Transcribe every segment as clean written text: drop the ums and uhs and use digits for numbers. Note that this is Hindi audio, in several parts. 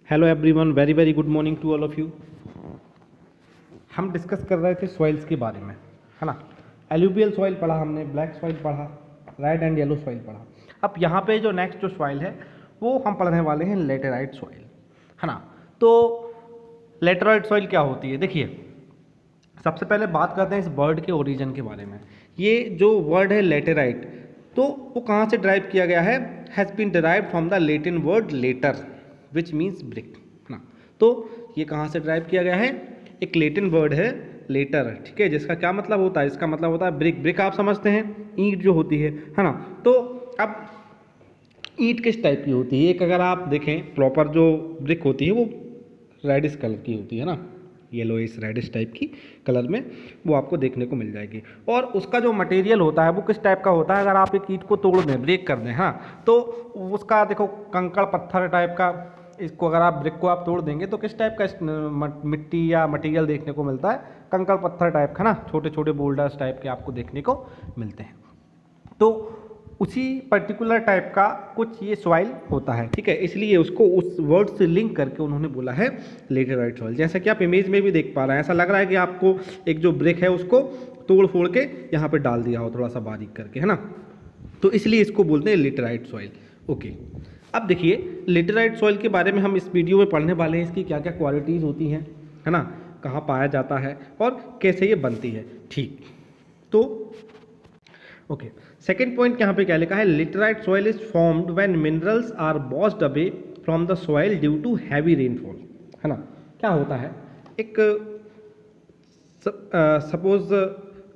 Hello everyone, very very good morning to all of you. हम डिस्कस कर रहे थे सॉइल्स के बारे में, है ना। एल्यूवियल सॉइल पढ़ा हमने, ब्लैक सॉइल पढ़ा, रेड एंड येलो सॉइल पढ़ा। अब यहाँ पे जो नेक्स्ट जो सॉइल है वो हम पढ़ने वाले हैं लेटेराइट सॉइल, है ना। तो लेटेराइट सॉइल क्या होती है, देखिए सबसे पहले बात करते हैं इस वर्ड के ओरिजिन के बारे में। ये जो वर्ड है लेटेराइट, तो वो कहाँ से ड्राइव किया गया है? Has been derived from the Latin word later which means brick, है ना। तो ये कहाँ से ड्राइव किया गया है? एक लैटिन वर्ड है लेटर, ठीक है, जिसका क्या मतलब होता है? इसका मतलब होता है ब्रिक। ब्रिक आप समझते हैं, ईंट जो होती है ना। तो अब ईंट किस टाइप की होती है? एक अगर आप देखें प्रॉपर जो ब्रिक होती है वो रेडिश कलर की होती है ना, येलोइश रेडिश टाइप की कलर में वो आपको देखने को मिल जाएगी। और उसका जो मटेरियल होता है वो किस टाइप का होता है? अगर आप एक ईंट को तोड़ दें, ब्रेक कर दें, हाँ, तो उसका देखो कंकड़ पत्थर टाइप का, इसको अगर आप ब्रिक को आप तोड़ देंगे तो किस टाइप का मिट्टी या मटेरियल देखने को मिलता है? कंकड़ पत्थर टाइप का ना, छोटे छोटे बोल्डर्स टाइप के आपको देखने को मिलते हैं। तो उसी पर्टिकुलर टाइप का कुछ ये सॉइल होता है, ठीक है, इसलिए उसको उस वर्ड से लिंक करके उन्होंने बोला है लेटेराइट सॉइल। जैसा कि आप इमेज में भी देख पा रहे हैं, ऐसा लग रहा है कि आपको एक जो ब्रिक है उसको तोड़ फोड़ के यहाँ पे डाल दिया हो थोड़ा सा बारीक करके, है ना। तो इसलिए इसको बोलते हैं लेटेराइट सॉइल। ओके, अब देखिए लेटेराइट सॉइल के बारे में हम इस वीडियो में पढ़ने वाले हैं, इसकी क्या क्या क्वालिटीज़ होती हैं, है ना, कहाँ पाया जाता है और कैसे ये बनती है, ठीक। तो ओके, सेकेंड पॉइंट यहाँ पे क्या लिखा है? Laterite soil is formed when minerals are washed away from the soil due to heavy rainfall, है ना। क्या होता है, एक सपोज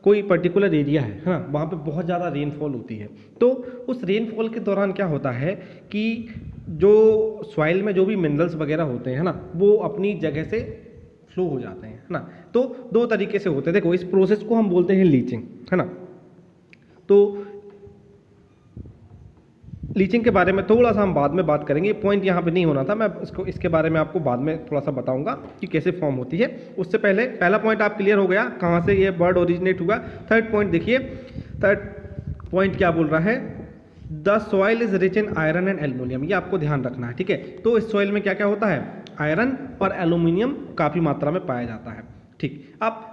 कोई पर्टिकुलर एरिया है ना, वहाँ पे बहुत ज़्यादा रेनफॉल होती है। तो उस रेनफॉल के दौरान क्या होता है कि जो सॉइल में जो भी मिनरल्स वगैरह होते हैं ना, वो अपनी जगह से फ्लो हो जाते हैं, है ना। तो दो तरीके से होते हैं, देखो इस प्रोसेस को हम बोलते हैं लीचिंग, है ना। तो लीचिंग के बारे में थोड़ा सा हम बाद में बात करेंगे, पॉइंट यहाँ पे नहीं होना था, मैं इसके बारे में आपको बाद में थोड़ा सा बताऊंगा कि कैसे फॉर्म होती है। उससे पहले पहला पॉइंट आप क्लियर हो गया कहाँ से ये वर्ड ओरिजिनेट हुआ। थर्ड पॉइंट देखिए, थर्ड पॉइंट क्या बोल रहा है? The soil is rich in iron and aluminium, ये आपको ध्यान रखना है, ठीक है। तो इस सॉइल में क्या क्या होता है? आयरन और एल्यूमिनियम काफ़ी मात्रा में पाया जाता है, ठीक। अब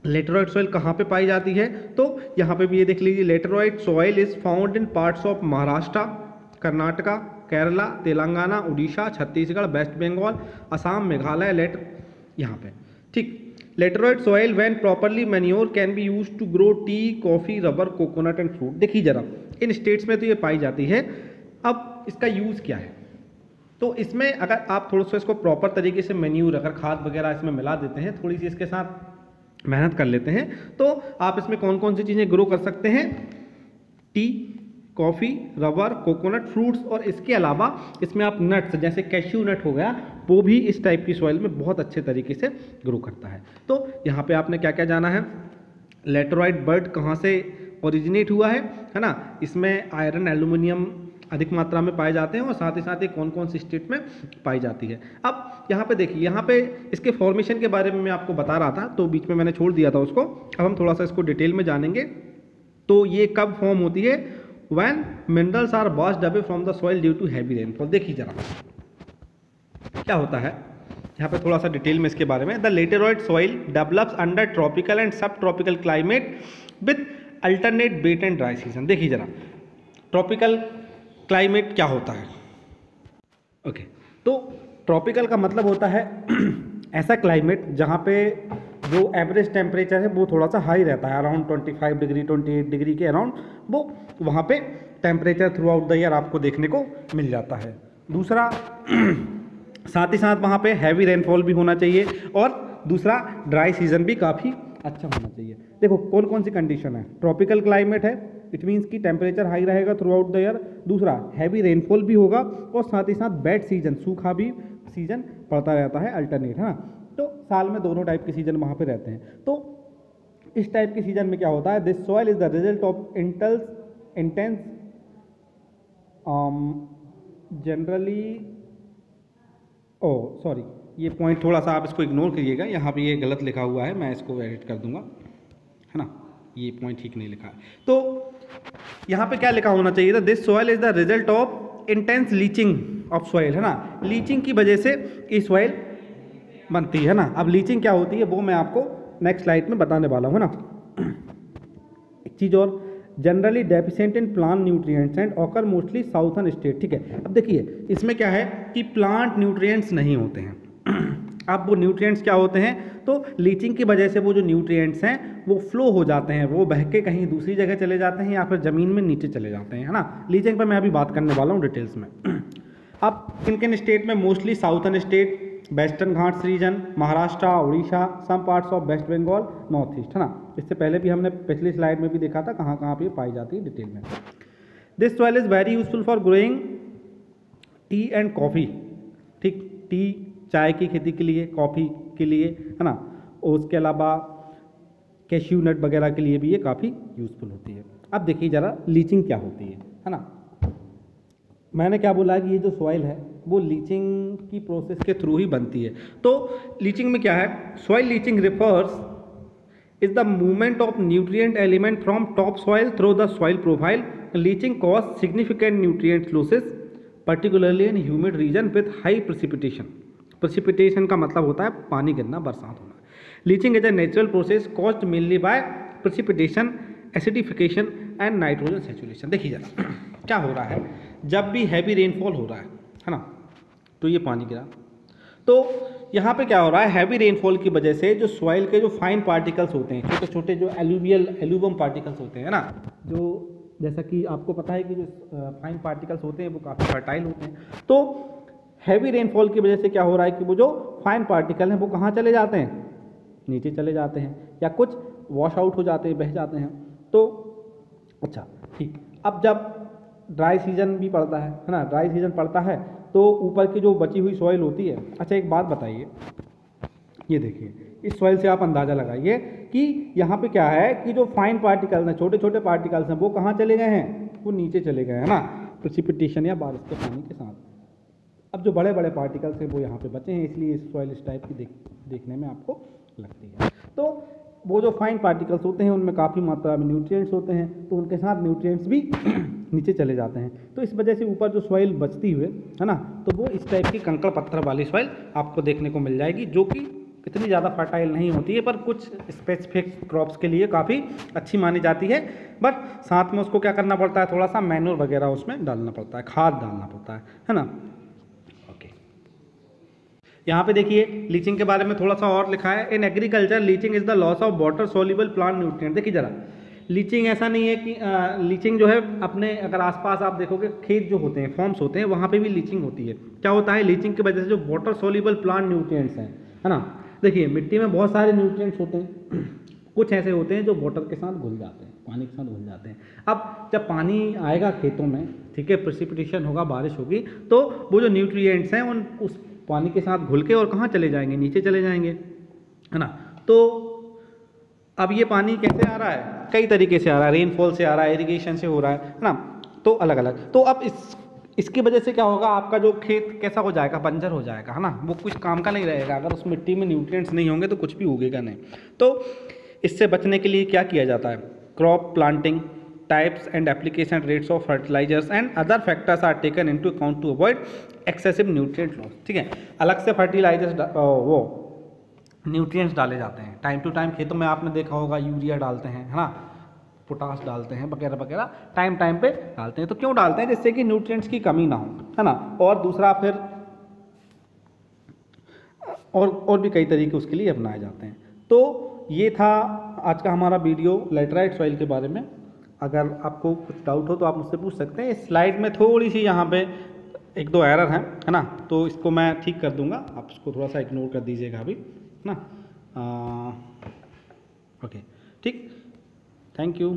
लेटेराइट सॉइल कहाँ पे पाई जाती है? तो यहाँ पे भी ये देख लीजिए, laterite soil is found in parts of Maharashtra, Karnataka, Kerala, Telangana, Orissa, Chhattisgarh, West Bengal, Assam, Meghalaya, यहाँ पे, ठीक। Laterite soil when properly manure can be use to grow tea, coffee, rubber, coconut and fruit. देखिए जरा, इन स्टेट्स में तो ये पाई जाती है। अब इसका यूज़ क्या है? तो इसमें अगर आप थोड़ा सा इसको प्रॉपर तरीके से मैन्योर, अगर खाद वगैरह इसमें मिला देते हैं, थोड़ी सी इसके साथ मेहनत कर लेते हैं, तो आप इसमें कौन कौन सी चीज़ें ग्रो कर सकते हैं? T, coffee, rubber, coconut, fruits, और इसके अलावा इसमें आप नट्स जैसे कैश्यू नट हो गया, वो भी इस टाइप की सॉइल में बहुत अच्छे तरीके से ग्रो करता है। तो यहाँ पे आपने क्या क्या जाना है? लेटेराइट वर्ड कहाँ से ओरिजिनेट हुआ है ना। इसमें आयरन, एल्यूमिनियम अधिक मात्रा में पाए जाते हैं और साथ ही साथ ये कौन कौन सी स्टेट में पाई जाती है। अब यहाँ पे देखिए, यहाँ पे इसके फॉर्मेशन के बारे में मैं आपको बता रहा था, तो बीच में मैंने छोड़ दिया था उसको। अब हम थोड़ा सा इसको डिटेल में जानेंगे। तो ये कब फॉर्म होती है? When minerals are washed away from the soil due to heavy rainfall. देखिए जरा क्या होता है, यहाँ पे थोड़ा सा डिटेल में इसके बारे में। The laterite soil develops under tropical and sub tropical climate with alternate wet and dry season. देखिए जरा, ट्रॉपिकल क्लाइमेट क्या होता है? ओके, तो ट्रॉपिकल का मतलब होता है ऐसा क्लाइमेट जहाँ पे जो एवरेज टेम्परेचर है वो थोड़ा सा हाई रहता है, अराउंड 25 डिग्री 28 डिग्री के अराउंड वो वहाँ पे temperature through out the year आपको देखने को मिल जाता है। दूसरा साथ ही साथ वहाँ पे हैवी रेनफॉल भी होना चाहिए, और दूसरा ड्राई सीजन भी काफ़ी अच्छा होना चाहिए। देखो कौन कौन सी कंडीशन है? ट्रॉपिकल क्लाइमेट है, इट मीन्स कि टेम्परेचर हाई रहेगा थ्रू आउट द ईयर। दूसरा हैवी रेनफॉल भी होगा, और साथ ही साथ वेट सीजन, सूखा भी सीजन पड़ता रहता है, अल्टरनेट, है ना। तो साल में दोनों टाइप के सीजन वहाँ पे रहते हैं। तो इस टाइप के सीजन में क्या होता है? This soil is the result of intense generally, sorry, ये पॉइंट थोड़ा सा आप इसको इग्नोर करिएगा, यहाँ पे ये गलत लिखा हुआ है, मैं इसको एडिट कर दूंगा, है ना, ये पॉइंट ठीक नहीं लिखा है। तो यहाँ पे क्या लिखा होना चाहिए था? This soil is the result of intense leaching of soil, है ना। लीचिंग की वजह से ये सॉइल बनती है ना। अब लीचिंग क्या होती है वो मैं आपको नेक्स्ट स्लाइड में बताने वाला हूँ, है ना। एक चीज़ और, generally deficient in plant nutrients and occur mostly southern state, ठीक है। अब देखिए इसमें क्या है कि प्लांट न्यूट्रिएंट्स नहीं होते हैं। अब वो न्यूट्रिएंट्स क्या होते हैं, तो लीचिंग की वजह से वो जो न्यूट्रिएंट्स हैं वो फ्लो हो जाते हैं, वो बह के कहीं दूसरी जगह चले जाते हैं या फिर ज़मीन में नीचे चले जाते हैं, है ना। लीचिंग पर मैं अभी बात करने वाला हूँ डिटेल्स में। अब किन किन स्टेट में, mostly southern state, Western Ghats region, Maharashtra, Orissa, some parts of West Bengal, north east, है ना। इससे पहले भी हमने पिछली स्लाइड में भी देखा था कहाँ कहाँ पे पाई जाती है डिटेल में। This soil is very useful for growing T and coffee, ठीक, टी चाय की खेती के लिए, कॉफ़ी के लिए, है ना। और उसके अलावा कैश्यू नट वगैरह के लिए भी ये काफ़ी यूज़फुल होती है। अब देखिए ज़रा लीचिंग क्या होती है ना। मैंने क्या बोला कि ये जो सॉइल है वो लीचिंग की प्रोसेस के थ्रू ही बनती है। तो लीचिंग में क्या है, soil leaching refers is the movement of nutrient element from top soil through the soil profile. Leaching cause significant nutrient losses particularly in humid region with high precipitation. Precipitation का मतलब होता है पानी गिरना, बरसात होना। Leaching is a natural process caused mainly by precipitation, acidification and nitrogen saturation. देखिए जरा क्या हो रहा है, जब भी हैवी रेनफॉल हो रहा है ना, तो ये पानी गिरा, तो यहाँ पे क्या हो रहा है, हैवी रेनफॉल की वजह से जो सॉइल के जो फाइन पार्टिकल्स होते हैं, छोटे छोटे जो एल्यूवियम पार्टिकल्स होते हैं ना, जो जैसा कि आपको पता है कि जो फाइन पार्टिकल्स होते हैं वो काफ़ी फर्टाइल होते हैं। तो हैवी रेनफॉल की वजह से क्या हो रहा है कि वो जो फाइन पार्टिकल हैं वो कहाँ चले जाते हैं, नीचे चले जाते हैं, या कुछ वॉश आउट हो जाते हैं, बह जाते हैं। तो अच्छा ठीक, अब जब ड्राई सीजन भी पड़ता है ना, ड्राई सीजन पड़ता है तो ऊपर की जो बची हुई सॉइल होती है। अच्छा एक बात बताइए, ये देखिए इस सॉइल से आप अंदाज़ा लगाइए कि यहाँ पे क्या है कि जो फाइन पार्टिकल्स हैं, छोटे छोटे पार्टिकल्स हैं, वो कहाँ चले गए हैं, वो नीचे चले गए हैं ना, प्रेसिपिटेशन या बारिश के पानी के साथ। अब जो बड़े बड़े पार्टिकल्स हैं वो यहाँ पे बचे हैं, इसलिए इस सॉइल इस टाइप की देखने में आपको लगती है। तो वो जो फाइन पार्टिकल्स होते हैं उनमें काफ़ी मात्रा में न्यूट्रिएंट्स होते हैं, तो उनके साथ न्यूट्रिएंट्स भी नीचे चले जाते हैं। तो इस वजह से ऊपर जो सॉइल बचती हुई है ना, तो वो इस टाइप की कंकड़ पत्थर वाली सॉइल आपको देखने को मिल जाएगी, जो कि इतनी ज़्यादा फर्टाइल नहीं होती है, पर कुछ स्पेसिफिक क्रॉप्स के लिए काफ़ी अच्छी मानी जाती है। बट साथ में उसको क्या करना पड़ता है, थोड़ा सा मैन्योर वगैरह उसमें डालना पड़ता है, खाद डालना पड़ता है ना। यहाँ पे देखिए लीचिंग के बारे में थोड़ा सा और लिखा है, in agriculture leaching is the loss of water soluble plant nutrient. देखिए जरा लीचिंग ऐसा नहीं है कि लीचिंग जो है अपने अगर आसपास आप देखोगे खेत जो होते हैं, फॉर्म्स होते हैं, वहाँ पे भी लीचिंग होती है। क्या होता है, लीचिंग की वजह से जो वाटर सोल्यूबल प्लांट न्यूट्रिएंट्स हैं, है ना। देखिए मिट्टी में बहुत सारे न्यूट्रिएंट्स होते हैं, कुछ ऐसे होते हैं जो वाटर के साथ घुल जाते हैं, पानी के साथ घुल जाते हैं। अब जब पानी आएगा खेतों में, ठीक है, प्रेसिपिटेशन होगा, बारिश होगी, तो वो जो न्यूट्रिएंट्स हैं उन उस पानी के साथ घुल के और कहाँ चले जाएंगे, नीचे चले जाएंगे, है ना। तो अब ये पानी कैसे आ रहा है, कई तरीके से आ रहा है, रेनफॉल से आ रहा है, इरिगेशन से हो रहा है ना, तो अलग अलग। तो अब इसकी वजह से क्या होगा, आपका जो खेत कैसा हो जाएगा, बंजर हो जाएगा, है ना, वो कुछ काम का नहीं रहेगा। अगर उस मिट्टी में न्यूट्रिएंट्स नहीं होंगे तो कुछ भी उगेगा नहीं। तो इससे बचने के लिए क्या किया जाता है, crop planting, types and application rates of fertilisers and other factors are taken into account to avoid excessive nutrient loss. ठीक है, अलग से फर्टिलाइजर्स वो न्यूट्रिएंट्स डाले जाते हैं टाइम टू टाइम। खेतों में आपने देखा होगा यूरिया डालते हैं, है ना, पोटास डालते हैं, वगैरह वगैरह टाइम टाइम पे डालते हैं। तो क्यों डालते हैं, जिससे कि न्यूट्रिएंट्स की कमी ना हो, है ना। और दूसरा फिर और भी कई तरीके उसके लिए अपनाए जाते हैं। तो ये था आज का हमारा वीडियो लैटेराइट सॉइल के बारे में। अगर आपको कुछ डाउट हो तो आप मुझसे पूछ सकते हैं। इस स्लाइड में थोड़ी सी यहाँ पे एक दो एरर है ना, तो इसको मैं ठीक कर दूंगा, आप इसको थोड़ा सा इग्नोर कर दीजिएगा अभी, है ना। ओके, ठीक, थैंक यू।